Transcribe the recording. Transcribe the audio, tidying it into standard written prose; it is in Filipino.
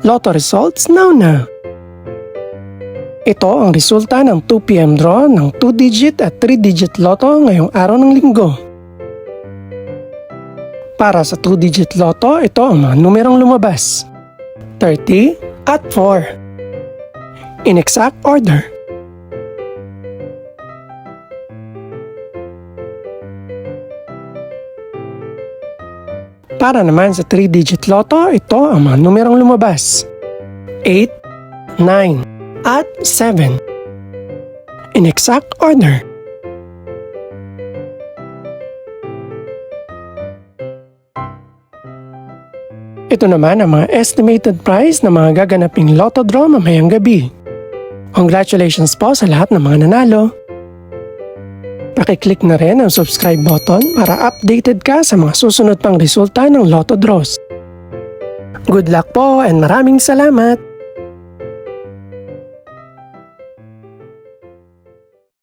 Lotto results now. Ito ang resulta ng 2 PM draw ng 2-digit at 3-digit lotto ngayong araw ng linggo. Para sa 2-digit lotto, ito ang mga numerong lumabas: 30 at 4. In exact order. Para naman sa 3-digit lotto, ito ang mga numerong lumabas: 8, 9, at 7. In exact order. Ito naman ang mga estimated price ng mga gaganaping lotto draw mamayang gabi. Congratulations po sa lahat ng mga nanalo. Pakiclick na rin ang subscribe button para updated ka sa mga susunod pang resulta ng lotto draws. Good luck po and maraming salamat!